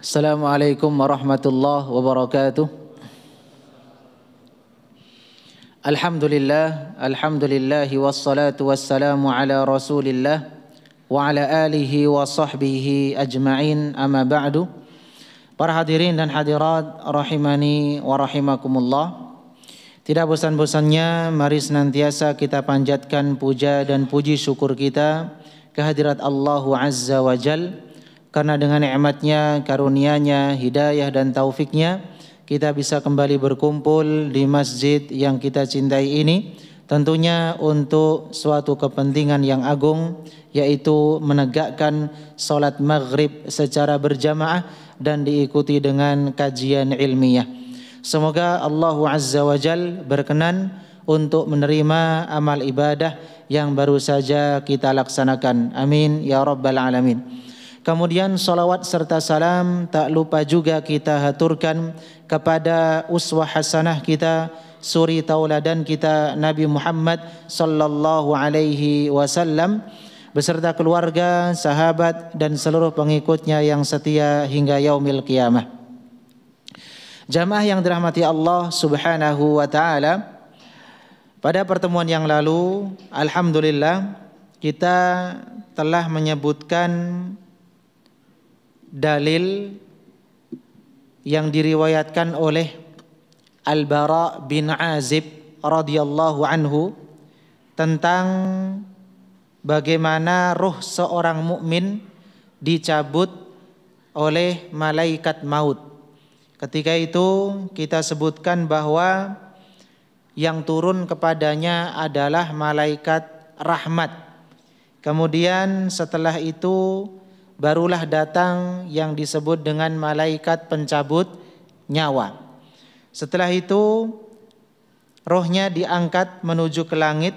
Assalamualaikum warahmatullahi wabarakatuh. Alhamdulillahi wassalatu wassalamu ala rasulillah wa ala alihi wa sahbihi ajma'in, amma ba'du. Para hadirin dan hadirat rahimani wa rahimakumullah. Tidak bosan-bosannya mari senantiasa kita panjatkan puja dan puji syukur kita kehadirat Allah Azza wa Jal, karena dengan nikmatnya, karunia-Nya, hidayah dan taufiknya kita bisa kembali berkumpul di masjid yang kita cintai ini, tentunya untuk suatu kepentingan yang agung, yaitu menegakkan salat maghrib secara berjamaah dan diikuti dengan kajian ilmiah. Semoga Allah Azza wa Jal berkenan untuk menerima amal ibadah yang baru saja kita laksanakan. Amin ya rabbal alamin. Kemudian salawat serta salam tak lupa juga kita haturkan kepada uswah hasanah kita, suri tauladan kita, Nabi Muhammad sallallahu alaihi wasallam beserta keluarga, sahabat dan seluruh pengikutnya yang setia hingga yaumil qiyamah. Jamaah yang dirahmati Allah Subhanahu wa taala, pada pertemuan yang lalu alhamdulillah kita telah menyebutkan dalil yang diriwayatkan oleh Al-Bara bin Azib radhiyallahu anhu tentang bagaimana ruh seorang mukmin dicabut oleh malaikat maut. Ketika itu kita sebutkan bahwa yang turun kepadanya adalah malaikat rahmat. Kemudian setelah itu barulah datang yang disebut dengan malaikat pencabut nyawa. Setelah itu rohnya diangkat menuju ke langit.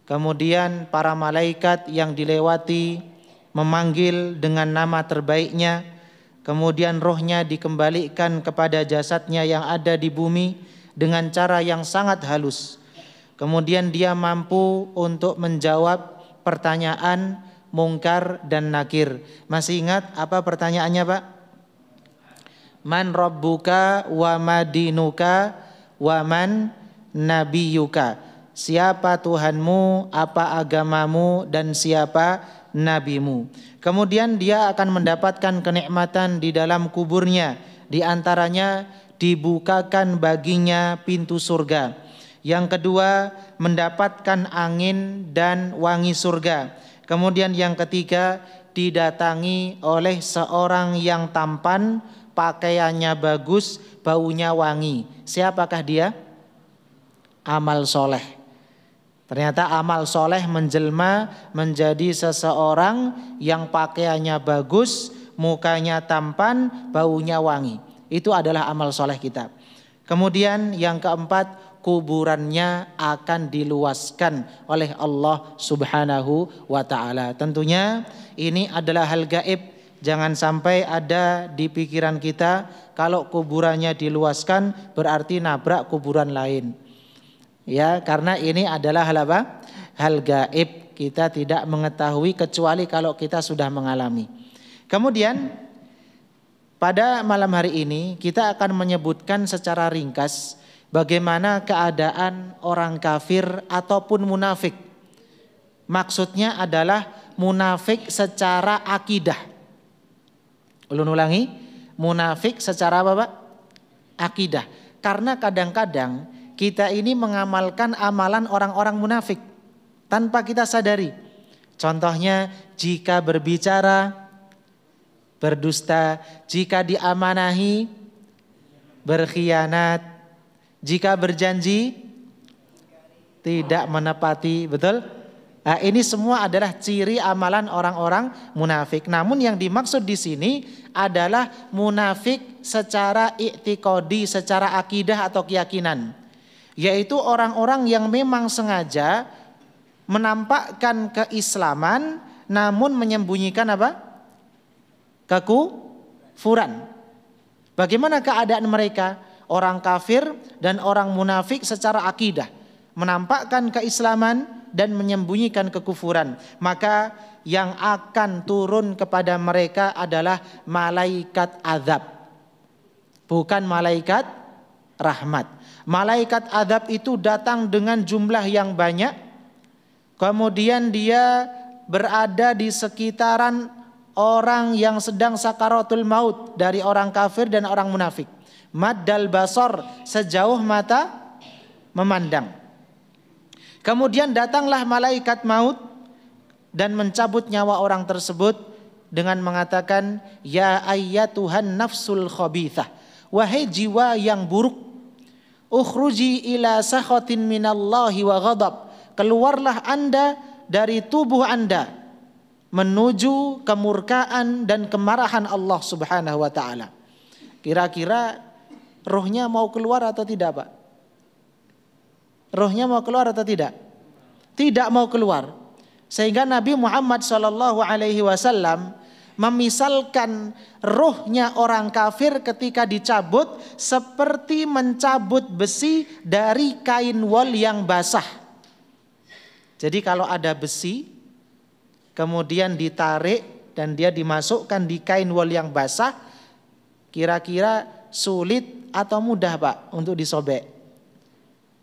Kemudian para malaikat yang dilewati memanggil dengan nama terbaiknya. Kemudian rohnya dikembalikan kepada jasadnya yang ada di bumi dengan cara yang sangat halus. Kemudian dia mampu untuk menjawab pertanyaan Mungkar dan Nakir. Masih ingat apa pertanyaannya, Pak? Man rabbuka wa madinuka wa man nabiyuka. Siapa Tuhanmu, apa agamamu dan siapa nabimu. Kemudian dia akan mendapatkan kenikmatan di dalam kuburnya. Di antaranya dibukakan baginya pintu surga. Yang kedua, mendapatkan angin dan wangi surga. Kemudian yang ketiga, didatangi oleh seorang yang tampan, pakaiannya bagus, baunya wangi. Siapakah dia? Amal soleh. Ternyata amal soleh menjelma menjadi seseorang yang pakaiannya bagus, mukanya tampan, baunya wangi. Itu adalah amal soleh kita. Kemudian yang keempat, kuburannya akan diluaskan oleh Allah Subhanahu wa ta'ala. Tentunya ini adalah hal gaib. Jangan sampai ada di pikiran kita kalau kuburannya diluaskan berarti nabrak kuburan lain. Ya, karena ini adalah hal apa? Hal gaib. Kita tidak mengetahui kecuali kalau kita sudah mengalami. Kemudian pada malam hari ini kita akan menyebutkan secara ringkas bagaimana keadaan orang kafir ataupun munafik. Maksudnya adalah munafik secara akidah. Ulun ulangi, munafik secara apa, Pak? Akidah. Karena kadang-kadang kita ini mengamalkan amalan orang-orang munafik tanpa kita sadari. Contohnya jika berbicara berdusta, jika diamanahi berkhianat, jika berjanji tidak menepati, betul? Nah, ini semua adalah ciri amalan orang-orang munafik. Namun yang dimaksud di sini adalah munafik secara i'tiqadi, secara akidah atau keyakinan. Yaitu orang-orang yang memang sengaja menampakkan keislaman namun menyembunyikan apa? Kekufuran. Bagaimana keadaan mereka? Orang kafir dan orang munafik secara akidah menampakkan keislaman dan menyembunyikan kekufuran. Maka yang akan turun kepada mereka adalah malaikat azab, bukan malaikat rahmat. Malaikat azab itu datang dengan jumlah yang banyak, kemudian dia berada di sekitaran orang yang sedang sakaratul maut dari orang kafir dan orang munafik. Maddal basar, sejauh mata memandang. Kemudian datanglah malaikat maut dan mencabut nyawa orang tersebut dengan mengatakan, ya ayyatuhan nafsul khabithah, wahai jiwa yang buruk, ukhruji ila sakhatin minallahi wa ghadab, keluarlah Anda dari tubuh Anda menuju kemurkaan dan kemarahan Allah Subhanahu wa taala. Kira-kira rohnya mau keluar atau tidak, Pak? Rohnya mau keluar atau tidak? Tidak mau keluar. Sehingga Nabi Muhammad SAW memisalkan rohnya orang kafir ketika dicabut seperti mencabut besi dari kain wol yang basah. Jadi kalau ada besi kemudian ditarik dan dia dimasukkan di kain wol yang basah, kira-kira sulit atau mudah, Pak, untuk disobek?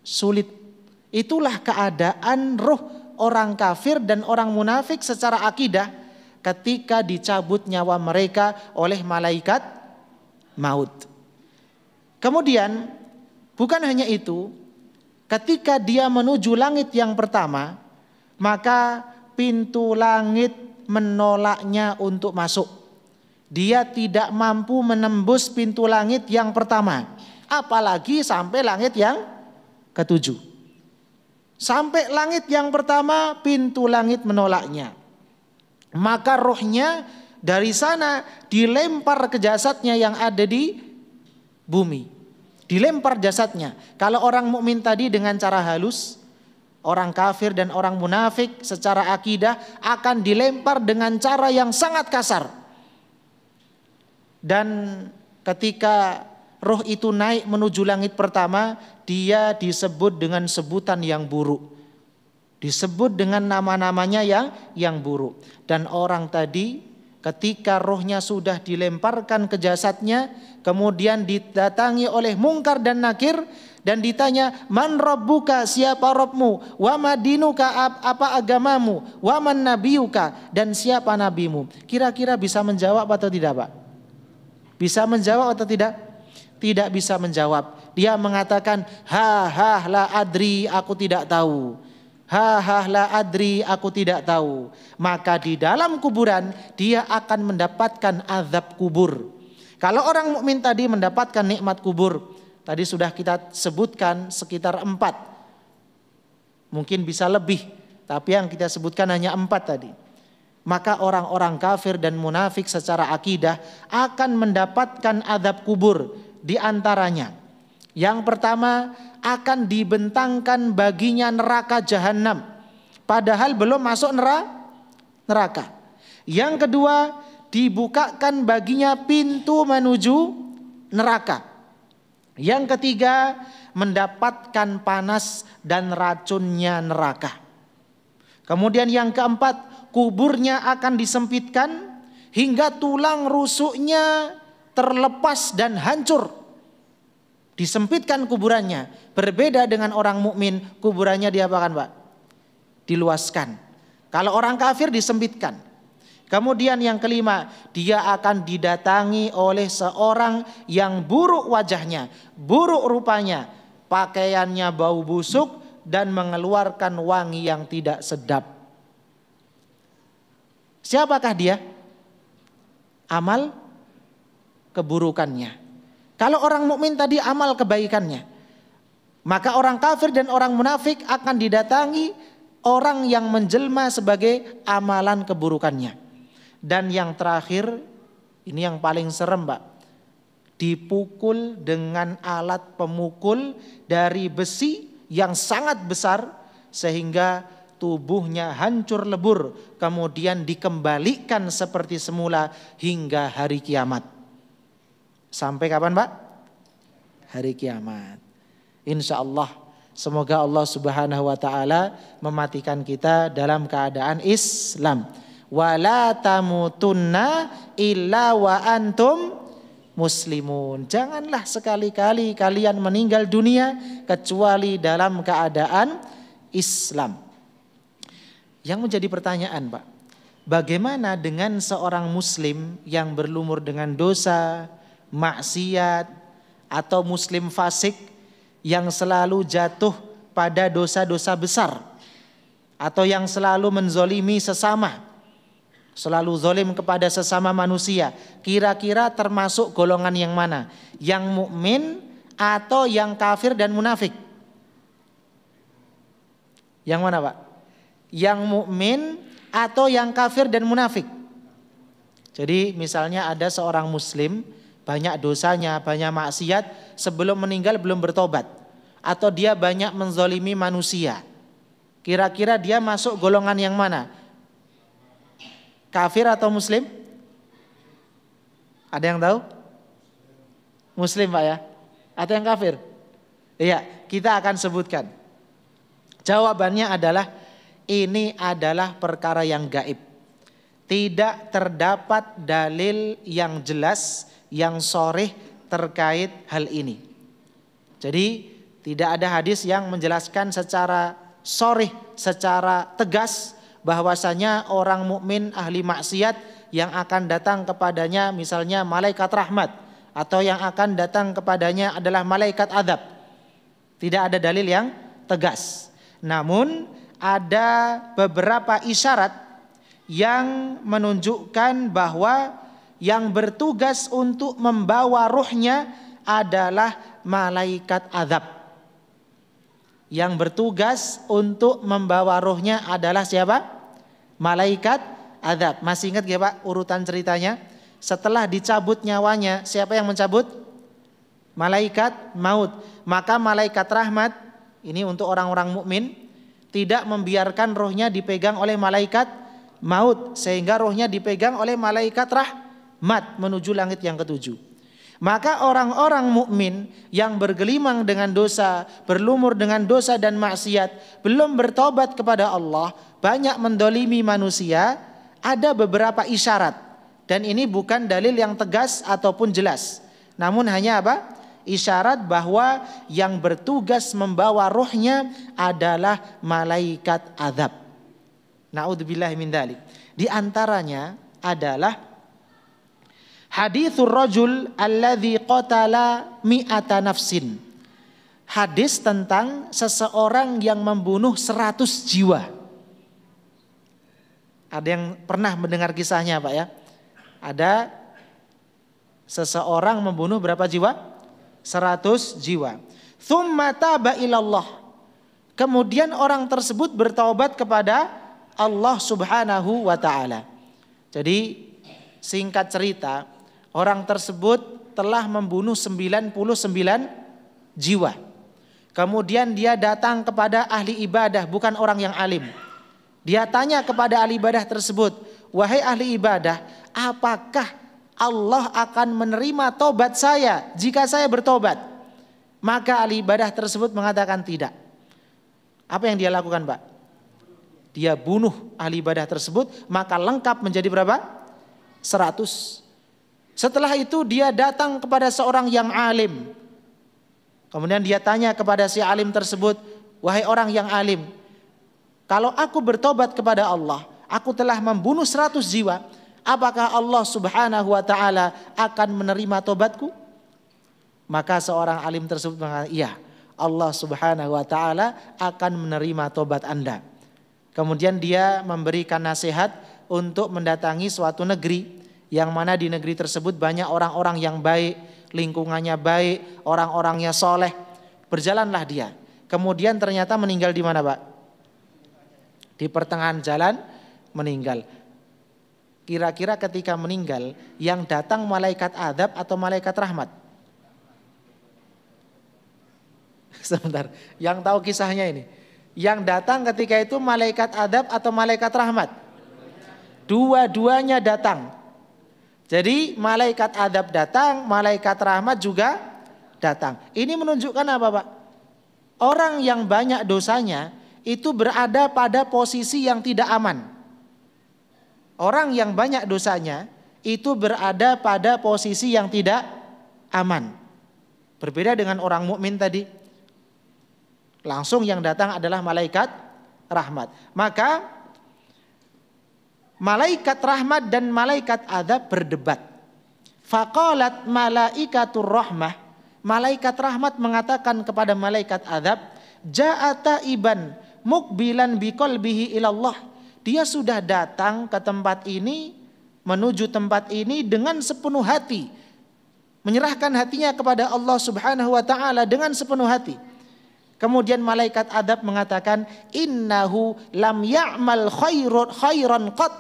Sulit. Itulah keadaan roh orang kafir dan orang munafik secara akidah ketika dicabut nyawa mereka oleh malaikat maut. Kemudian bukan hanya itu, ketika dia menuju langit yang pertama, maka pintu langit menolaknya untuk masuk. Dia tidak mampu menembus pintu langit yang pertama, apalagi sampai langit yang ketujuh. Sampai langit yang pertama, pintu langit menolaknya. Maka rohnya dari sana dilempar ke jasadnya yang ada di bumi. Dilempar jasadnya. Kalau orang mukmin tadi dengan cara halus, orang kafir dan orang munafik secara akidah akan dilempar dengan cara yang sangat kasar. Dan ketika roh itu naik menuju langit pertama, dia disebut dengan sebutan yang buruk. Disebut dengan nama-namanya yang buruk. Dan orang tadi ketika rohnya sudah dilemparkan ke jasadnya, kemudian didatangi oleh Mungkar dan Nakir dan ditanya, man rabbuka, siapa Rabbmu, wa madinuka, apa agamamu, wa man nabiyuka, dan siapa nabimu. Kira-kira bisa menjawab atau tidak, Pak? Bisa menjawab atau tidak? Tidak bisa menjawab. Dia mengatakan, ha la adri, aku tidak tahu. Ha la adri, aku tidak tahu. Maka di dalam kuburan dia akan mendapatkan azab kubur. Kalau orang mukmin tadi mendapatkan nikmat kubur, tadi sudah kita sebutkan sekitar 4. Mungkin bisa lebih, tapi yang kita sebutkan hanya 4 tadi. Maka orang-orang kafir dan munafik secara akidah akan mendapatkan azab kubur. Di antaranya, yang pertama, akan dibentangkan baginya neraka jahanam, padahal belum masuk neraka. Yang kedua, dibukakan baginya pintu menuju neraka. Yang ketiga, mendapatkan panas dan racunnya neraka. Kemudian yang keempat, kuburnya akan disempitkan hingga tulang rusuknya terlepas dan hancur. Disempitkan kuburannya. Berbeda dengan orang mukmin, kuburannya diapakan, Pak? Diluaskan. Kalau orang kafir disempitkan. Kemudian yang kelima, dia akan didatangi oleh seorang yang buruk wajahnya, buruk rupanya, pakaiannya bau busuk dan mengeluarkan wangi yang tidak sedap. Siapakah dia? Amal keburukannya. Kalau orang mukmin tadi amal kebaikannya, maka orang kafir dan orang munafik akan didatangi orang yang menjelma sebagai amalan keburukannya. Dan yang terakhir, ini yang paling serem, Pak, dipukul dengan alat pemukul dari besi yang sangat besar sehingga tubuhnya hancur lebur, kemudian dikembalikan seperti semula hingga hari kiamat. Sampai kapan, Pak? Hari kiamat. Insya Allah, semoga Allah Subhanahu wa ta'ala mematikan kita dalam keadaan Islam. wala tamutunna illa wa antum muslimun. Janganlah sekali-kali kalian meninggal dunia kecuali dalam keadaan Islam. Yang menjadi pertanyaan, Pak, bagaimana dengan seorang muslim yang berlumur dengan dosa, maksiat, atau muslim fasik yang selalu jatuh pada dosa-dosa besar, atau yang selalu menzolimi sesama, selalu zolim kepada sesama manusia? Kira-kira termasuk golongan yang mana? Yang mukmin atau yang kafir dan munafik? Yang mana, Pak? Yang mukmin atau yang kafir dan munafik? Jadi misalnya ada seorang muslim, banyak dosanya, banyak maksiat, sebelum meninggal belum bertobat, atau dia banyak menzolimi manusia. Kira-kira dia masuk golongan yang mana? Kafir atau muslim? Ada yang tahu? Muslim, Pak, ya? Atau yang kafir? Iya, kita akan sebutkan. Jawabannya adalah ini adalah perkara yang gaib. Tidak terdapat dalil yang jelas, yang sharih terkait hal ini. Jadi tidak ada hadis yang menjelaskan secara sharih, secara tegas bahwasanya orang mukmin ahli maksiat yang akan datang kepadanya misalnya malaikat rahmat, atau yang akan datang kepadanya adalah malaikat azab. Tidak ada dalil yang tegas. Namun ada beberapa isyarat yang menunjukkan bahwa yang bertugas untuk membawa ruhnya adalah malaikat azab. Yang bertugas untuk membawa ruhnya adalah siapa? Malaikat azab. Masih ingat ya, Pak, urutan ceritanya? Setelah dicabut nyawanya, siapa yang mencabut? Malaikat maut. Maka malaikat rahmat, ini untuk orang-orang mukmin, tidak membiarkan rohnya dipegang oleh malaikat maut, sehingga rohnya dipegang oleh malaikat rahmat menuju langit yang ketujuh. Maka orang-orang mukmin yang bergelimang dengan dosa, berlumur dengan dosa dan maksiat, belum bertobat kepada Allah, banyak mendolimi manusia, ada beberapa isyarat. Dan ini bukan dalil yang tegas ataupun jelas, namun hanya apa? Isyarat bahwa yang bertugas membawa ruhnya adalah malaikat azab. Na'udzubillahi min dzalik. Di antaranya adalah haditsur rajul alladzi qatala mi'ata nafsin. Hadis tentang seseorang yang membunuh 100 jiwa. Ada yang pernah mendengar kisahnya, Pak, ya? Ada seseorang membunuh berapa jiwa? 100 jiwa. Tsumma taba ilallah. Kemudian orang tersebut bertaubat kepada Allah Subhanahu wa taala. Jadi singkat cerita, orang tersebut telah membunuh 99 jiwa. Kemudian dia datang kepada ahli ibadah, bukan orang yang alim. Dia tanya kepada ahli ibadah tersebut, "Wahai ahli ibadah, apakah Allah akan menerima tobat saya jika saya bertobat?" Maka ahli ibadah tersebut mengatakan tidak. Apa yang dia lakukan, Pak? Dia bunuh ahli ibadah tersebut, maka lengkap menjadi berapa? 100. Setelah itu dia datang kepada seorang yang alim. Kemudian dia tanya kepada si alim tersebut, "Wahai orang yang alim, kalau aku bertobat kepada Allah, aku telah membunuh 100 jiwa, apakah Allah Subhanahu wa taala akan menerima tobatku?" Maka seorang alim tersebut mengatakan, "Iya, Allah Subhanahu wa taala akan menerima tobat Anda." Kemudian dia memberikan nasihat untuk mendatangi suatu negeri, yang mana di negeri tersebut banyak orang-orang yang baik, lingkungannya baik, orang-orangnya soleh. Berjalanlah dia. Kemudian ternyata meninggal di mana, Pak? Di pertengahan jalan meninggal. Kira-kira ketika meninggal, yang datang malaikat azab atau malaikat rahmat? Sebentar, yang tahu kisahnya ini. Yang datang ketika itu malaikat azab atau malaikat rahmat? Dua-duanya datang. Jadi malaikat azab datang, malaikat rahmat juga datang. Ini menunjukkan apa, Pak? Orang yang banyak dosanya itu berada pada posisi yang tidak aman. Orang yang banyak dosanya itu berada pada posisi yang tidak aman. Berbeda dengan orang mukmin tadi. Langsung yang datang adalah malaikat rahmat. Maka malaikat rahmat dan malaikat azab berdebat. Faqalat malaikatur rahmah. Malaikat rahmat mengatakan kepada malaikat azab, ja'ata iban mukbilan biqalbihi ilallah. Dia sudah datang ke tempat ini, menuju tempat ini dengan sepenuh hati, menyerahkan hatinya kepada Allah Subhanahu wa taala dengan sepenuh hati. Kemudian malaikat adab mengatakan, innahu lam ya'mal khairan qat.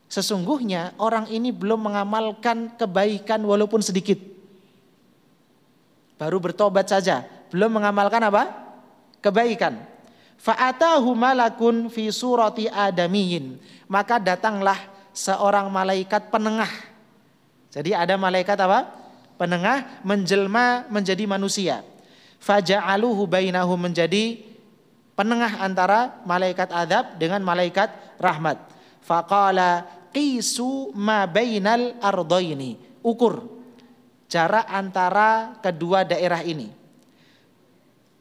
Sesungguhnya orang ini belum mengamalkan kebaikan walaupun sedikit. Baru bertobat saja, belum mengamalkan apa? Kebaikan. Fa'atahu malakun fi surati adamiyin. Maka datanglah seorang malaikat penengah. Jadi ada malaikat apa? Penengah menjelma menjadi manusia. Faja'aluhu bainahu, menjadi penengah antara malaikat azab dengan malaikat rahmat. Faqala qisu ma bainal ardaini. Ukur jarak antara kedua daerah ini.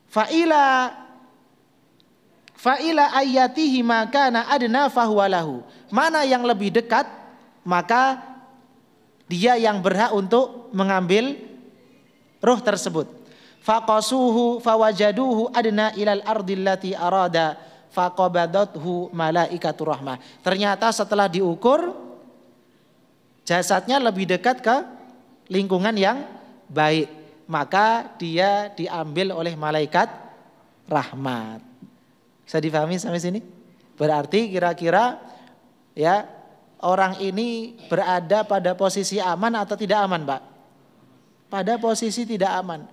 Fa'ila ayatihi makana adna fahuwalahu. Mana yang lebih dekat, maka dia yang berhak untuk mengambil roh tersebut. Faqasuhu fawajaduhu adna ilal ardillati arada faqabadathu malaikatur rahmah. Ternyata setelah diukur, jasadnya lebih dekat ke lingkungan yang baik, maka dia diambil oleh malaikat rahmat. Bisa difahami sampai sini? Berarti kira-kira ya, orang ini berada pada posisi aman atau tidak aman, Pak? Pada posisi tidak aman.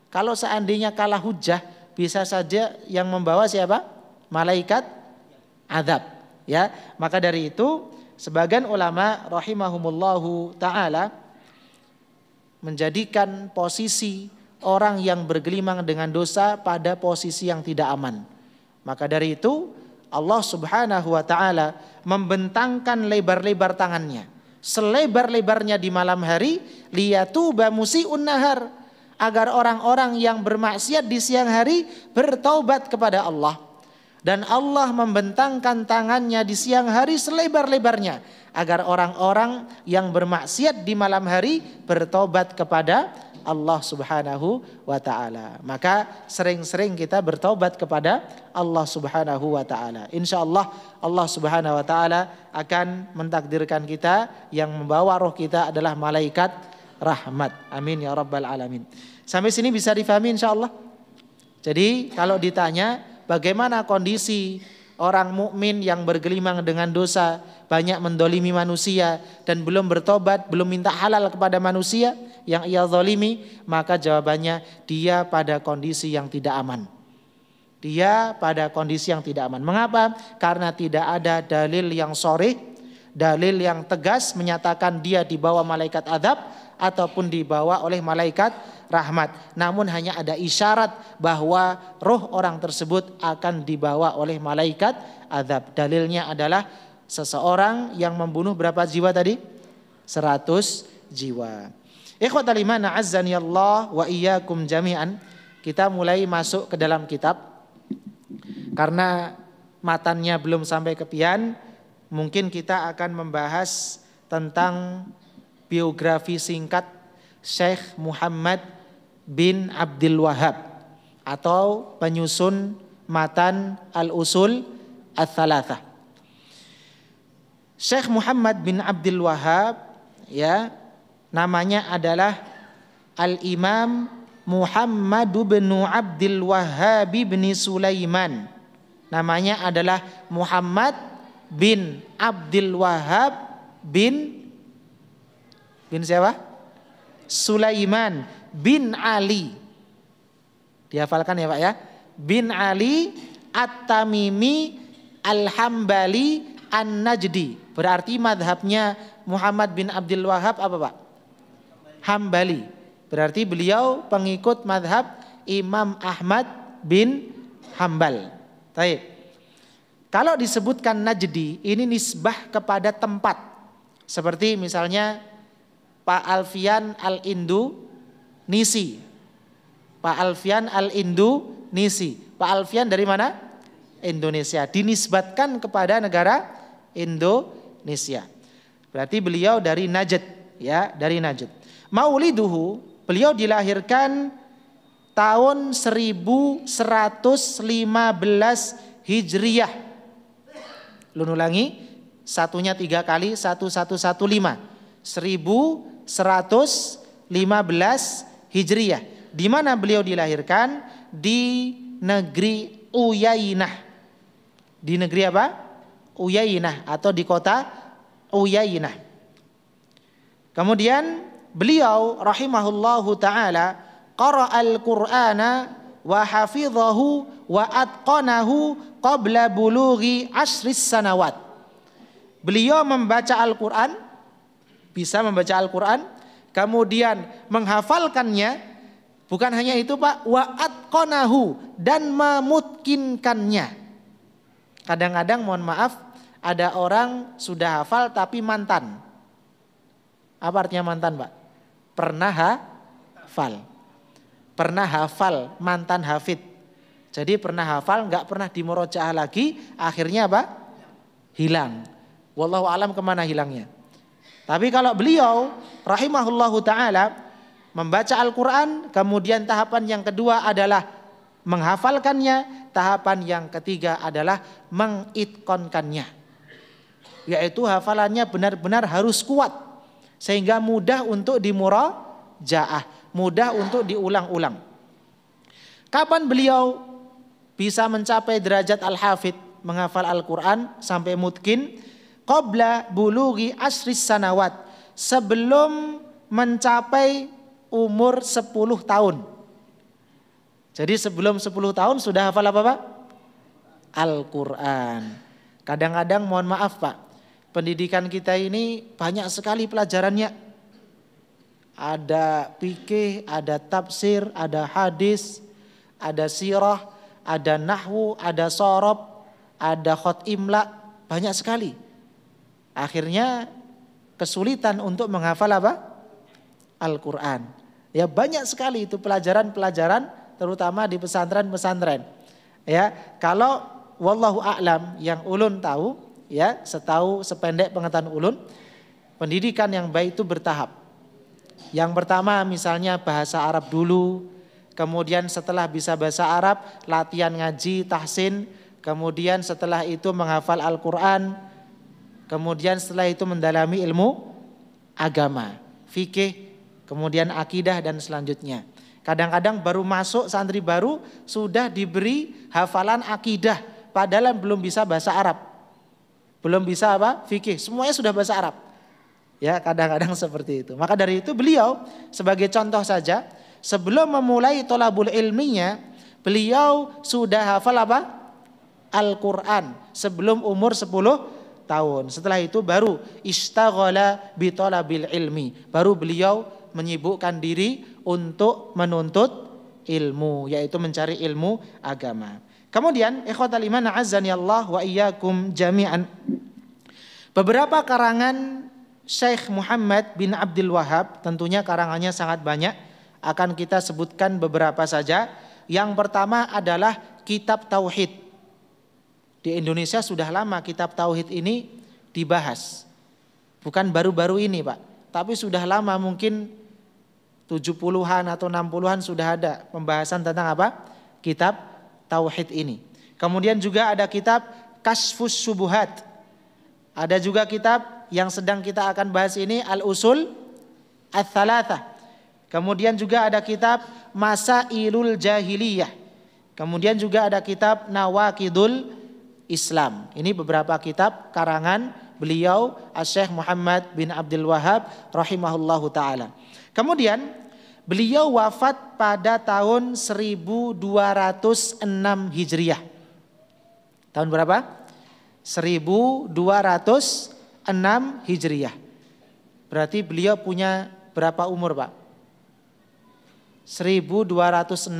Kalau seandainya kalah hujjah, bisa saja yang membawa siapa? Malaikat azab. Ya, maka dari itu sebagian ulama rahimahumullahu taala menjadikan posisi orang yang bergelimang dengan dosa pada posisi yang tidak aman. Maka dari itu Allah Subhanahu wa taala membentangkan lebar-lebar tangannya, selebar-lebarnya di malam hari, liyatuba musii'un nahar, agar orang-orang yang bermaksiat di siang hari bertaubat kepada Allah. Dan Allah membentangkan tangannya di siang hari selebar-lebarnya, agar orang-orang yang bermaksiat di malam hari bertobat kepada Allah Subhanahu wa ta'ala. Maka sering-sering kita bertobat kepada Allah Subhanahu wa ta'ala. InsyaAllah Allah Subhanahu wa ta'ala akan mentakdirkan kita, yang membawa roh kita adalah malaikat rahmat. Amin ya rabbal alamin. Sampai sini bisa difahami insyaallah. Jadi kalau ditanya bagaimana kondisi orang mukmin yang bergelimang dengan dosa, banyak mendolimi manusia dan belum bertobat, belum minta halal kepada manusia yang ia zalimi, maka jawabannya dia pada kondisi yang tidak aman. Dia pada kondisi yang tidak aman. Mengapa? Karena tidak ada dalil yang sharih, dalil yang tegas menyatakan dia dibawa malaikat azab ataupun dibawa oleh malaikat rahmat. Namun hanya ada isyarat bahwa roh orang tersebut akan dibawa oleh malaikat azab. Dalilnya adalah seseorang yang membunuh berapa jiwa tadi? 100 jiwa. Ikhwatal iman a'azzani Allah wa iyyakum jami'an. Kita mulai masuk ke dalam kitab. Karena matannya belum sampai ke pian, mungkin kita akan membahas tentang biografi singkat Syekh Muhammad bin Abdul Wahhab atau penyusun matan Al-Usul Ats-Tsalatsah. Syekh Muhammad bin Abdul Wahhab, ya, namanya adalah Al-Imam Muhammad bin Abdul Wahhab bin Sulaiman. Namanya adalah Muhammad bin Abdul Wahhab bin siapa? Sulaiman bin Ali. Dihafalkan ya Pak ya. Bin Ali At-Tamimi Al-Hambali An-Najdi. Berarti madhabnya Muhammad bin Abdul Wahhab apa Pak? Hambali. Berarti beliau pengikut madhab Imam Ahmad bin Hambal. Baik. Kalau disebutkan Najdi, ini nisbah kepada tempat. Seperti misalnya Pak Alfian Al-Indonesi. Pak Alfian Al-Indonesi. Pak Alfian dari mana? Indonesia. Dinisbatkan kepada negara Indonesia. Berarti beliau dari Najd, ya, dari Najd. Mauliduhu, beliau dilahirkan tahun 1115 Hijriyah. Lu ulangi, satunya 3 kali, 1115. 1115 Hijriyah. Di mana beliau dilahirkan? Di negeri Uyainah. Di negeri apa? Uyainah atau di kota Uyainah. Kemudian beliau rahimahullahu taala qara'al Qur'ana wa hafidhahu wa atqanahu qabla bulughi asris sanawat. Beliau membaca Al-Qur'an, bisa membaca Al-Qur'an, kemudian menghafalkannya, bukan hanya itu Pak, wa atqanahu, dan memutkinkannya. Kadang-kadang mohon maaf, ada orang sudah hafal tapi mantan. Apa artinya mantan, Pak? Pernah hafal. Pernah hafal, mantan hafid. Jadi pernah hafal, enggak pernah dimurojaah lagi, akhirnya apa? Hilang. Wallahu alam kemana hilangnya. Tapi kalau beliau rahimahullahu taala membaca Al-Quran, kemudian tahapan yang kedua adalah menghafalkannya, tahapan yang ketiga adalah mengitqonkannya, yaitu hafalannya benar-benar harus kuat sehingga mudah untuk dimurojaah, mudah untuk diulang-ulang. Kapan beliau bisa mencapai derajat al-hafid, menghafal Al-Quran sampai mutkin? Qabla bulughi asris sanawat, sebelum mencapai umur 10 tahun. Jadi sebelum 10 tahun sudah hafal apa Pak? Al-Quran. Kadang-kadang mohon maaf Pak, pendidikan kita ini banyak sekali pelajarannya. Ada fikih, ada tafsir, ada hadis, ada sirah, ada nahwu, ada shorob, ada khot imla, banyak sekali. Akhirnya kesulitan untuk menghafal apa? Al-Quran. Ya banyak sekali itu pelajaran-pelajaran, terutama di pesantren-pesantren. Ya, kalau wallahu a'lam yang ulun tahu, ya setahu sependek pengetahuan ulun, pendidikan yang baik itu bertahap. Yang pertama misalnya bahasa Arab dulu, kemudian setelah bisa bahasa Arab latihan ngaji, tahsin, kemudian setelah itu menghafal Al-Quran, kemudian setelah itu mendalami ilmu agama, fikih, kemudian akidah dan selanjutnya. Kadang-kadang baru masuk santri baru sudah diberi hafalan akidah, padahal belum bisa bahasa Arab, belum bisa apa? Fikih, semuanya sudah bahasa Arab. Ya kadang-kadang seperti itu. Maka dari itu beliau sebagai contoh saja, sebelum memulai tholabul ilminya, beliau sudah hafal apa? Al-Quran sebelum umur 10 tahun. Setelah itu baru istaghala bi thalabil ilmi, baru beliau menyibukkan diri untuk menuntut ilmu, yaitu mencari ilmu agama. Kemudian ikhwatal iman a'azzani Allah wa iyyakum jami'an, beberapa karangan Syekh Muhammad bin Abdul Wahhab, tentunya karangannya sangat banyak, akan kita sebutkan beberapa saja. Yang pertama adalah kitab tauhid. Di Indonesia sudah lama kitab tauhid ini dibahas. Bukan baru-baru ini Pak, tapi sudah lama, mungkin 70-an atau 60-an sudah ada pembahasan tentang apa? Kitab tauhid ini. Kemudian juga ada kitab Kasfus Syubuhat. Ada juga kitab yang sedang kita akan bahas ini, Al-Usul Ats-Tsalatsah. Kemudian juga ada kitab Masailul Jahiliyah. Kemudian juga ada kitab Nawaqidul Islam. Ini beberapa kitab karangan beliau Syekh Muhammad bin Abdul Wahhab rahimahullahu taala. Kemudian beliau wafat pada tahun 1206 Hijriah. Tahun berapa? 1206 Hijriah. Berarti beliau punya berapa umur Pak? 1206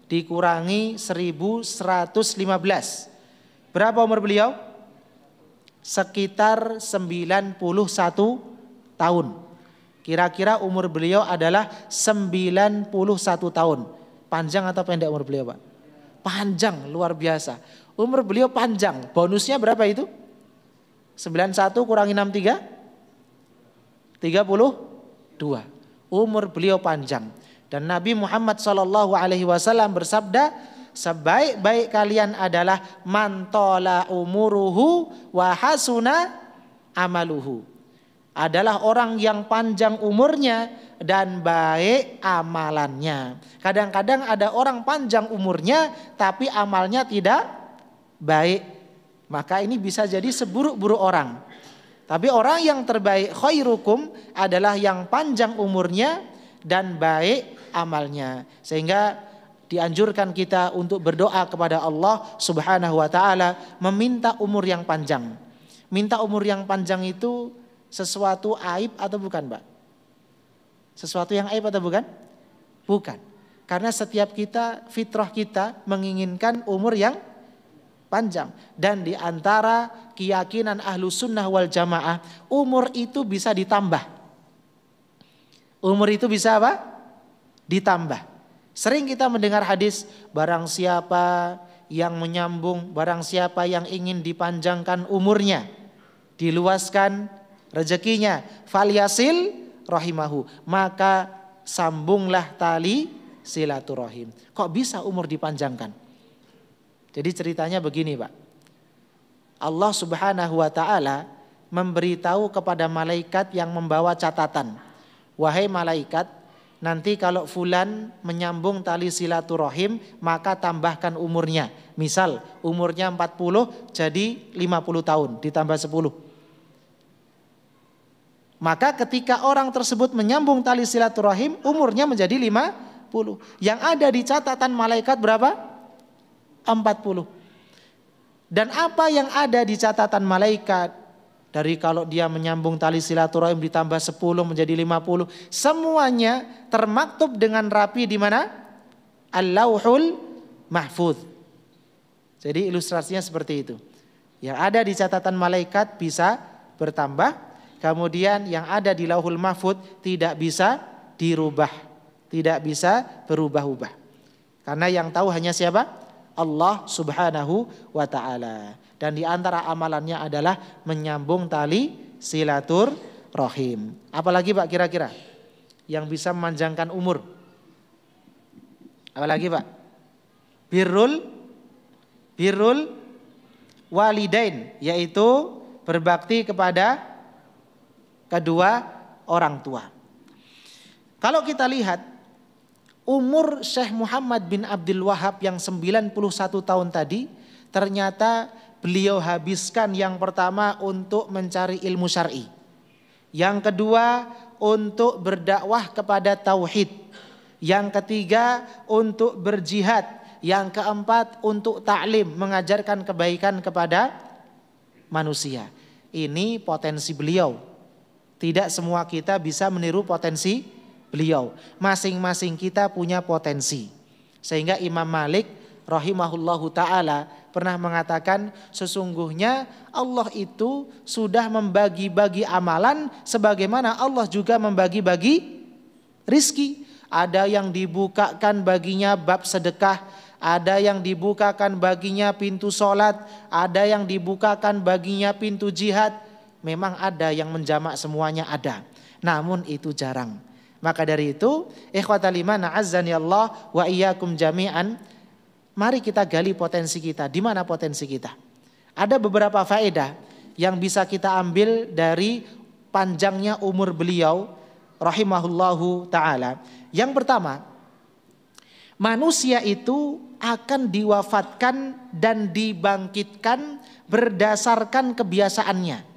dikurangi 1115. Berapa umur beliau? Sekitar 91 tahun. Kira-kira umur beliau adalah 91 tahun. Panjang atau pendek umur beliau, Pak? Panjang, luar biasa. Umur beliau panjang. Bonusnya berapa itu? 91 kurangi 63? 32. Umur beliau panjang. Dan Nabi Muhammad SAW bersabda, sebaik-baik kalian adalah man tola umuruhu wa hasuna amaluhu. Adalah orang yang panjang umurnya dan baik amalannya. Kadang-kadang ada orang panjang umurnya tapi amalnya tidak baik. Maka ini bisa jadi seburuk-buruk orang. Tapi orang yang terbaik khairukum adalah yang panjang umurnya dan baik amalnya. Sehingga dianjurkan kita untuk berdoa kepada Allah Subhanahu wa taala meminta umur yang panjang. Minta umur yang panjang itu sesuatu aib atau bukan, Pak? Sesuatu yang aib atau bukan? Bukan. Karena setiap kita, fitrah kita menginginkan umur yang panjang. Dan di antara keyakinan ahlu sunnah wal jamaah, umur itu bisa ditambah. Umur itu bisa apa? Ditambah. Sering kita mendengar hadis, barang siapa yang menyambung, barang siapa yang ingin dipanjangkan umurnya, diluaskan rezekinya, falyasil rahimahu, maka sambunglah tali silaturahim. Kok bisa umur dipanjangkan? Jadi ceritanya begini, Pak. Allah Subhanahu wa taala memberitahu kepada malaikat yang membawa catatan. Wahai malaikat, nanti kalau fulan menyambung tali silaturahim, maka tambahkan umurnya. Misal umurnya 40 jadi 50 tahun ditambah 10. Maka ketika orang tersebut menyambung tali silaturahim, umurnya menjadi 50. Yang ada di catatan malaikat berapa? 40. Dan apa yang ada di catatan malaikat, dari kalau dia menyambung tali silaturahim ditambah 10 menjadi 50, semuanya termaktub dengan rapi di mana? Al-Lauhul Mahfuz. Jadi ilustrasinya seperti itu. Yang ada di catatan malaikat bisa bertambah, kemudian yang ada di Lauhul Mahfuz tidak bisa dirubah, tidak bisa berubah-ubah. Karena yang tahu hanya siapa? Allah Subhanahu wa taala. Dan di antara amalannya adalah menyambung tali silaturahim. Apalagi, Pak, kira-kira yang bisa memanjangkan umur? Apalagi, Pak? Birrul walidain, yaitu berbakti kepada kedua orang tua. Kalau kita lihat umur Syekh Muhammad bin Abdul Wahab yang 91 tahun tadi, ternyata beliau habiskan yang pertama untuk mencari ilmu syar'i. Yang kedua untuk berdakwah kepada tauhid. Yang ketiga untuk berjihad. Yang keempat untuk ta'lim, mengajarkan kebaikan kepada manusia. Ini potensi beliau. Tidak semua kita bisa meniru potensi beliau. Masing-masing kita punya potensi. Sehingga Imam Malik rahimahullahu ta'ala pernah mengatakan, sesungguhnya Allah itu sudah membagi-bagi amalan sebagaimana Allah juga membagi-bagi rizki. Ada yang dibukakan baginya bab sedekah, ada yang dibukakan baginya pintu sholat, ada yang dibukakan baginya pintu jihad. Memang ada yang menjamak semuanya, ada. Namun itu jarang. Maka dari itu, ikhwatal iman a'azzani Allah wa iyyakum jami'an, mari kita gali potensi kita. Di mana potensi kita? Ada beberapa faedah yang bisa kita ambil dari panjangnya umur beliau rahimahullahu taala. Yang pertama, manusia itu akan diwafatkan dan dibangkitkan berdasarkan kebiasaannya.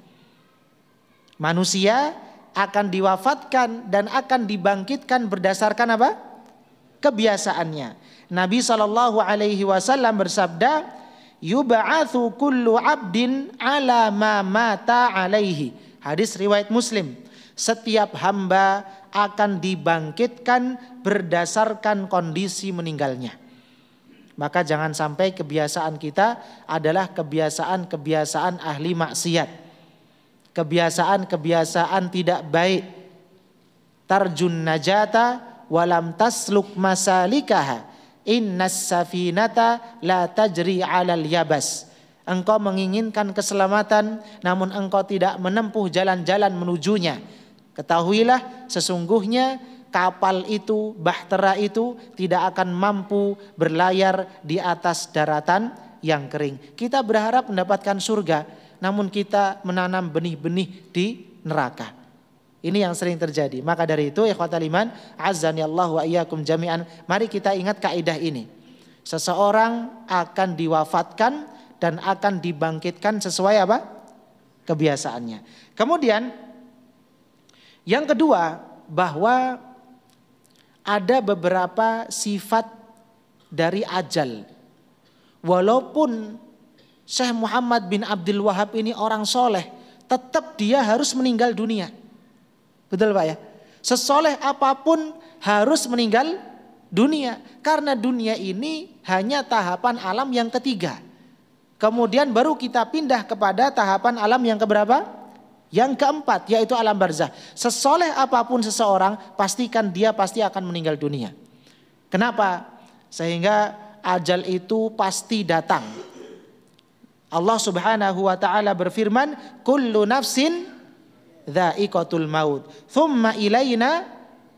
Manusia akan diwafatkan dan akan dibangkitkan berdasarkan apa? Kebiasaannya. Nabi SAW bersabda, yub'atsu kullu 'abdin 'ala ma mata 'alaihi. Hadis riwayat Muslim. Setiap hamba akan dibangkitkan berdasarkan kondisi meninggalnya. Maka jangan sampai kebiasaan kita adalah kebiasaan-kebiasaan ahli maksiat. Kebiasaan-kebiasaan tidak baik. Tarjun najata walam tasluk masalikaha. Innas safinata la tajri 'alal yabas. Engkau menginginkan keselamatan namun engkau tidak menempuh jalan-jalan menujunya. Ketahuilah sesungguhnya kapal itu, bahtera itu tidak akan mampu berlayar di atas daratan yang kering. Kita berharap mendapatkan surga, namun kita menanam benih-benih di neraka. Ini yang sering terjadi. Maka dari itu, ikhwatal iman, azzani Allah wa iyyakum jami'an, mari kita ingat kaidah ini. Seseorang akan diwafatkan dan akan dibangkitkan sesuai apa? Kebiasaannya. Kemudian yang kedua, bahwa ada beberapa sifat dari ajal. Walaupun Syekh Muhammad bin Abdul Wahab ini orang soleh, tetap dia harus meninggal dunia. Betul Pak ya? Sesoleh apapun harus meninggal dunia. Karena dunia ini hanya tahapan alam yang ketiga. Kemudian baru kita pindah kepada tahapan alam yang keberapa? Yang keempat, yaitu alam barzah. Sesoleh apapun seseorang, pastikan dia pasti akan meninggal dunia. Kenapa? Sehingga ajal itu pasti datang. Allah Subhanahu wa taala berfirman, kullu nafsin dha'iqatul maut, thumma ilaina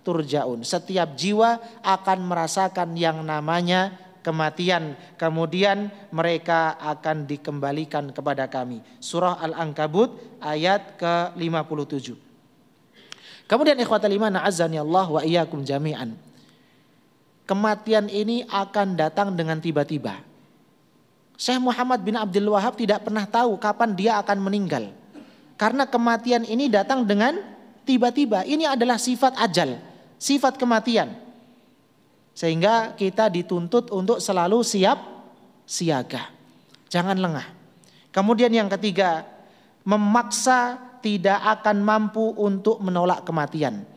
turja'un. Setiap jiwa akan merasakan yang namanya kematian, kemudian mereka akan dikembalikan kepada kami. Surah Al-Ankabut ayat ke-57. Kemudian ikhwatal iman, a'azzani Allah wa iyyakum jami'an. Kematian ini akan datang dengan tiba-tiba. Syekh Muhammad bin Abdul Wahab tidak pernah tahu kapan dia akan meninggal. Karena kematian ini datang dengan tiba-tiba. Ini adalah sifat ajal, sifat kematian. Sehingga kita dituntut untuk selalu siap siaga. Jangan lengah. Kemudian yang ketiga, memaksa tidak akan mampu untuk menolak kematian.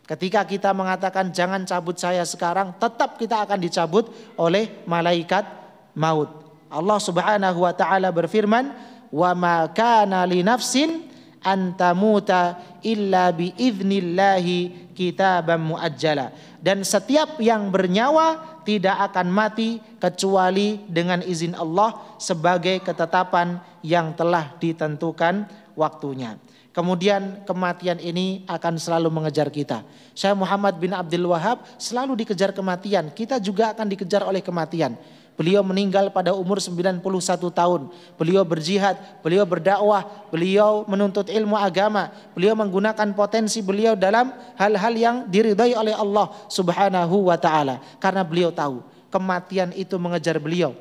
Ketika kita mengatakan jangan cabut saya sekarang, tetap kita akan dicabut oleh malaikat maut. Allah Subhanahu wa taala berfirman, "Wa ma kana li nafsin an tamuta illa bi idznillah kitaban muajjala." Dan setiap yang bernyawa tidak akan mati kecuali dengan izin Allah sebagai ketetapan yang telah ditentukan waktunya. Kemudian kematian ini akan selalu mengejar kita. Syekh Muhammad bin Abdul Wahab selalu dikejar kematian. Kita juga akan dikejar oleh kematian. Beliau meninggal pada umur 91 tahun. Beliau berjihad, beliau berdakwah, beliau menuntut ilmu agama. Beliau menggunakan potensi beliau dalam hal-hal yang diridhai oleh Allah Subhanahu wa taala. Karena beliau tahu kematian itu mengejar beliau.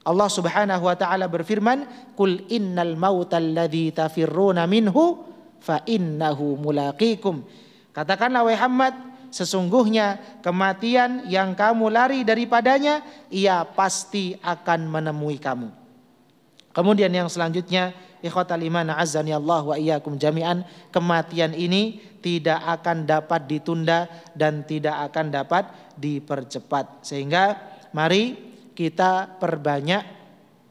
Allah Subhanahu wa taala berfirman, "Qul innal mautal ladzi tafirruna minhu fa innahu mulaqikum." Katakanlah wahai Muhammad, sesungguhnya kematian yang kamu lari daripadanya, ia pasti akan menemui kamu. Kemudian yang selanjutnya, ikhwatal iman a'azzani Allah wa iyyakum jami'an, kematian ini tidak akan dapat ditunda dan tidak akan dapat dipercepat. Sehingga mari kita perbanyak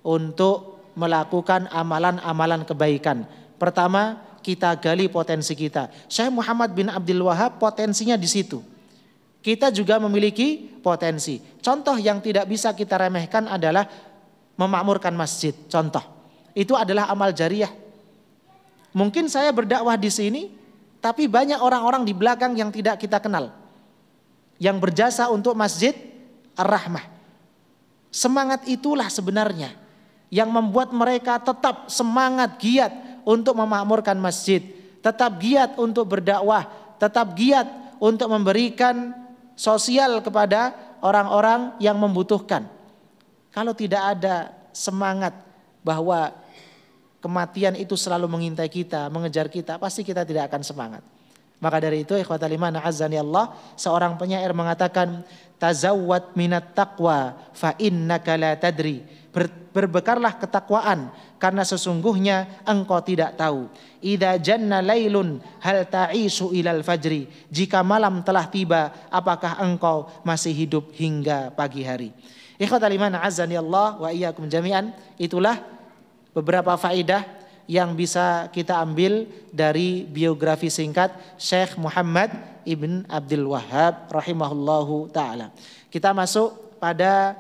untuk melakukan amalan-amalan kebaikan. Pertama, kita gali potensi kita. Syekh Muhammad bin Abdul Wahab potensinya di situ. Kita juga memiliki potensi. Contoh yang tidak bisa kita remehkan adalah memakmurkan masjid. Contoh, itu adalah amal jariah. Mungkin saya berdakwah di sini, tapi banyak orang-orang di belakang yang tidak kita kenal, yang berjasa untuk Masjid Ar-Rahmah. Semangat itulah sebenarnya yang membuat mereka tetap semangat, giat untuk memakmurkan masjid, tetap giat untuk berdakwah, tetap giat untuk memberikan sosial kepada orang-orang yang membutuhkan. Kalau tidak ada semangat bahwa kematian itu selalu mengintai kita, mengejar kita, pasti kita tidak akan semangat. Maka dari itu ikhwatal iman azani Allah, seorang penyair mengatakan tazawwad minat taqwa fa innaka la tadri. Berbekarlah ketakwaan karena sesungguhnya engkau tidak tahu. Idza janna lailun hal ta'isu ilal fajri. Jika malam telah tiba, apakah engkau masih hidup hingga pagi hari? Ikhwatal iman azani Allah wa iyyakum jami'an. Itulah beberapa faedah yang bisa kita ambil dari biografi singkat Syekh Muhammad Ibn Abdul Wahhab rahimahullahu ta'ala. Kita masuk pada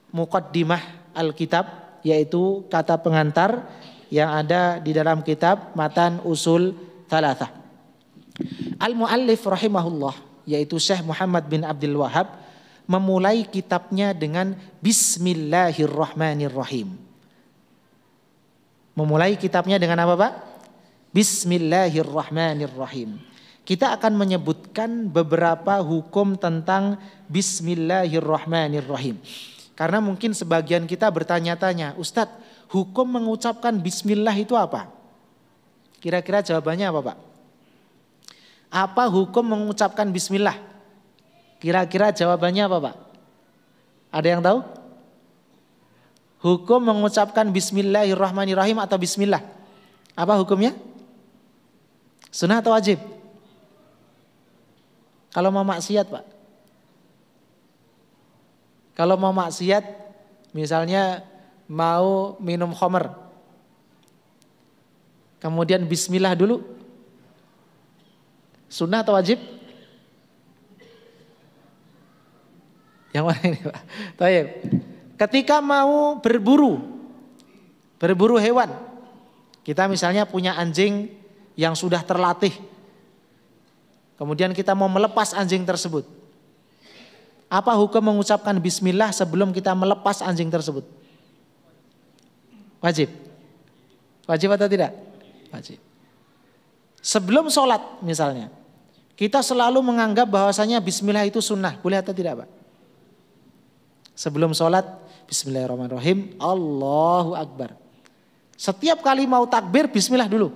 muqaddimah al-kitab, yaitu kata pengantar yang ada di dalam kitab Matan Usul Thalathah. Al-muallif rahimahullah, yaitu Syekh Muhammad bin Abdul Wahhab, memulai kitabnya dengan Bismillahirrahmanirrahim. Memulai kitabnya dengan apa, Pak? Bismillahirrahmanirrahim. Kita akan menyebutkan beberapa hukum tentang Bismillahirrahmanirrahim. Karena mungkin sebagian kita bertanya-tanya, Ustadz, hukum mengucapkan Bismillah itu apa? Kira-kira jawabannya apa, Pak? Apa hukum mengucapkan Bismillah? Kira-kira jawabannya apa, Pak? Ada yang tahu? Hukum mengucapkan Bismillahirrahmanirrahim atau Bismillah, apa hukumnya? Sunnah atau wajib? Kalau mau maksiat, Pak, kalau mau maksiat, misalnya mau minum khamr, kemudian Bismillah dulu, sunnah atau wajib? Yang mana ini, Pak? Baik. Ketika mau berburu hewan, kita misalnya punya anjing yang sudah terlatih, kemudian kita mau melepas anjing tersebut. Apa hukum mengucapkan Bismillah sebelum kita melepas anjing tersebut? Wajib. Wajib atau tidak? Wajib. Sebelum sholat misalnya, kita selalu menganggap bahwasanya Bismillah itu sunnah, boleh atau tidak, Pak? Sebelum sholat, Bismillahirrahmanirrahim, Allahu Akbar. Setiap kali mau takbir, Bismillah dulu.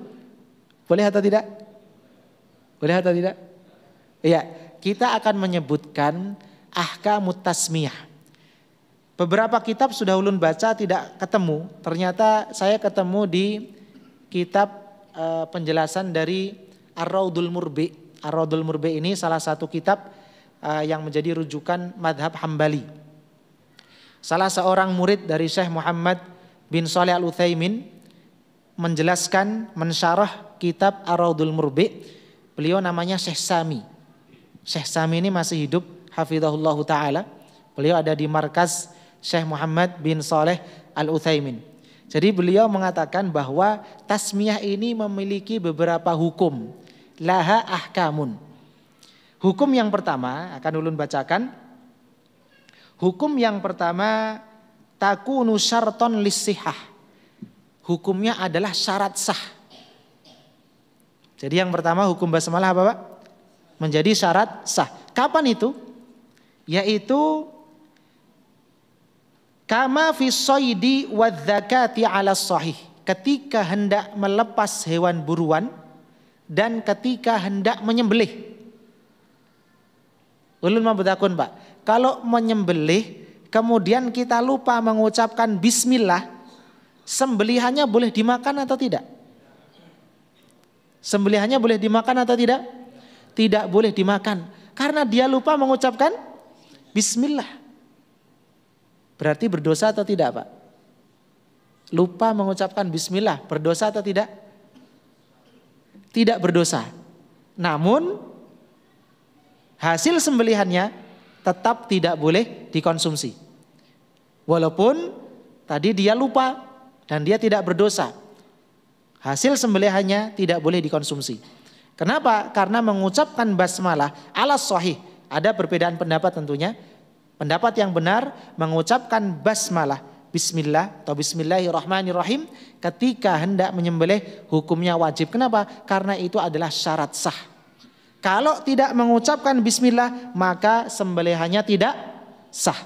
Boleh atau tidak? Boleh atau tidak? Iya, kita akan menyebutkan ahkamut tasmiyah. Beberapa kitab sudah ulun baca tidak ketemu. Ternyata saya ketemu di kitab penjelasan dari Ar-Raudul Murbi. Ar-Raudul Murbi ini salah satu kitab yang menjadi rujukan madhab Hambali. Salah seorang murid dari Syekh Muhammad bin Shalih Al-Utsaimin menjelaskan, mensyarah kitab Ar-Raudul Murbi. Beliau namanya Syekh Sami. Syekh Sami ini masih hidup, hafizahullah ta'ala. Beliau ada di markas Syekh Muhammad bin Shalih Al-Utsaimin. Jadi beliau mengatakan bahwa tasmiyah ini memiliki beberapa hukum. Laha ahkamun. Hukum yang pertama akan ulun bacakan. Hukum yang pertama, takunu syarton lissihah. Hukumnya adalah syarat sah. Jadi yang pertama hukum basmalah apa, Pak? Menjadi syarat sah. Kapan itu? Yaitu kama fi soidi wadzakati ala sahih. Ketika hendak melepas hewan buruan dan ketika hendak menyembelih. Ulun mau bertakun, Pak. Kalau menyembelih kemudian kita lupa mengucapkan Bismillah, sembelihannya boleh dimakan atau tidak? Sembelihannya boleh dimakan atau tidak? Tidak boleh dimakan karena dia lupa mengucapkan Bismillah. Berarti berdosa atau tidak, Pak? Lupa mengucapkan Bismillah, berdosa atau tidak? Tidak berdosa. Namun hasil sembelihannya tetap tidak boleh dikonsumsi. Walaupun tadi dia lupa dan dia tidak berdosa, hasil sembelihannya tidak boleh dikonsumsi. Kenapa? Karena mengucapkan basmalah ala sahih. Ada perbedaan pendapat tentunya. Pendapat yang benar mengucapkan basmalah, Bismillah atau Bismillahirrahmanirrahim ketika hendak menyembelih hukumnya wajib. Kenapa? Karena itu adalah syarat sah. Kalau tidak mengucapkan Bismillah maka sembelihannya tidak sah.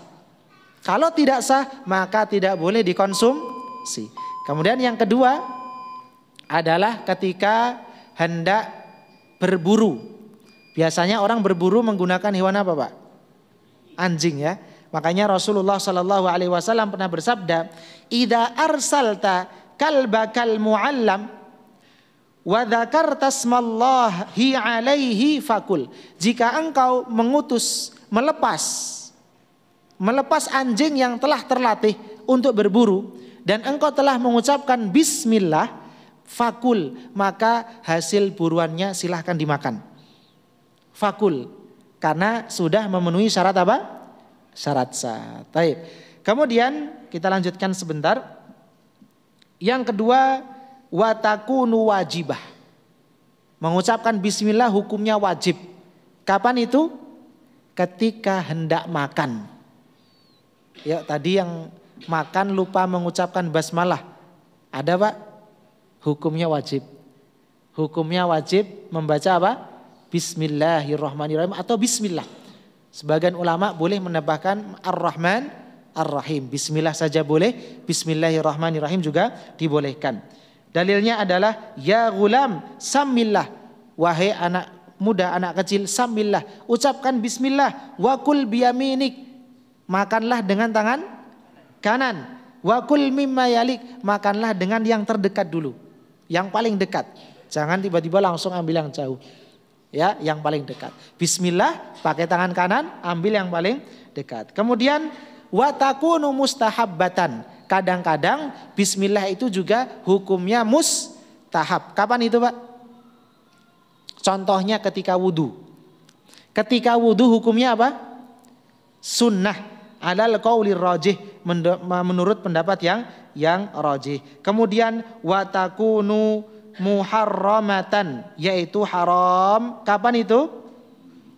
Kalau tidak sah maka tidak boleh dikonsumsi. Kemudian yang kedua adalah ketika hendak berburu. Biasanya orang berburu menggunakan hewan apa, Pak? Anjing ya. Makanya Rasulullah Shallallahu Alaihi Wasallam pernah bersabda, "Idza arsalta kalbakal muallam wa dzakarta smallahi alaihi fakul." Jika engkau mengutus melepas anjing yang telah terlatih untuk berburu dan engkau telah mengucapkan bismillah, fakul, maka hasil buruannya silahkan dimakan. Fakul, karena sudah memenuhi syarat apa? Syarat sah. Baik. Kemudian kita lanjutkan sebentar. Yang kedua, watakunu wajibah. Mengucapkan bismillah hukumnya wajib. Kapan itu? Ketika hendak makan. Ya, tadi yang makan lupa mengucapkan basmalah. Ada, Pak? Hukumnya wajib. Hukumnya wajib membaca apa? Bismillahirrahmanirrahim atau bismillah. Sebagian ulama boleh menambahkan Ar-Rahman Ar-Rahim. Bismillah saja boleh, Bismillahirrahmanirrahim juga dibolehkan. Dalilnya adalah ya gulam samillah, wahai anak muda, anak kecil, samillah, ucapkan bismillah, wa kul biyaminik, makanlah dengan tangan kanan, wa kul mimma yalik, makanlah dengan yang terdekat dulu, yang paling dekat. Jangan tiba-tiba langsung ambil yang jauh. Ya, yang paling dekat. Bismillah pakai tangan kanan, ambil yang paling dekat. Kemudian watakunu mustahabbatan. Kadang-kadang bismillah itu juga hukumnya mustahab. Kapan itu, Pak? Contohnya ketika wudu. Ketika wudu hukumnya apa? Sunnah. Alal qaulir rajih, menurut pendapat yang rajih. Kemudian watakunu muharramatan, yaitu haram. Kapan itu?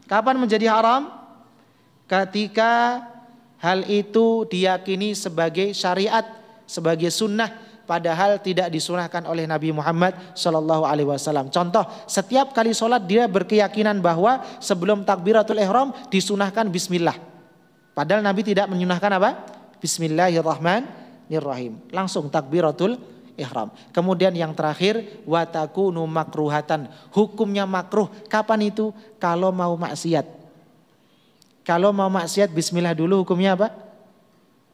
Kapan menjadi haram? Ketika hal itu diyakini sebagai syariat, sebagai sunnah, padahal tidak disunahkan oleh Nabi Muhammad Shallallahu Alaihi Wasallam. Contoh, setiap kali sholat dia berkeyakinan bahwa sebelum takbiratul ihram disunahkan bismillah, padahal Nabi tidak menyunahkan apa? Bismillahirrahmanirrahim. Langsung takbiratul ihram. Kemudian yang terakhir, watakunu makruhatan. Hukumnya makruh. Kapan itu? Kalau mau maksiat. Kalau mau maksiat bismillah dulu, hukumnya apa?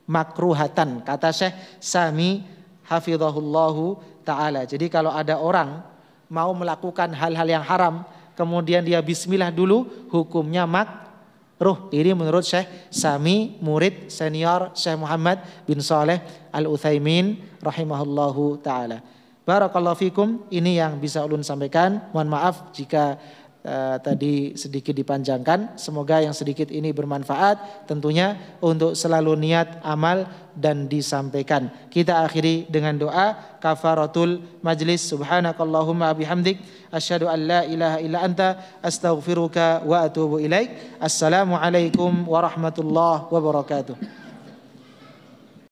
Makruhatan. Kata Syekh Sami hafizahullahu ta'ala. Jadi kalau ada orang mau melakukan hal-hal yang haram, kemudian dia bismillah dulu, hukumnya makruh. Ini menurut Syekh Sami, murid senior Syekh Muhammad bin Saleh Al-Utsaimin rahimahullahu ta'ala. Barakallahu fikum. Ini yang bisa ulun sampaikan. Mohon maaf jika tadi sedikit dipanjangkan. Semoga yang sedikit ini bermanfaat tentunya untuk selalu niat amal dan disampaikan. Kita akhiri dengan doa kafaratul majlis. Subhanakallahumma bihamdik asyhadu an la ilaha illa anta astaghfiruka wa atubu ilaik. Assalamualaikum warahmatullahi wabarakatuh.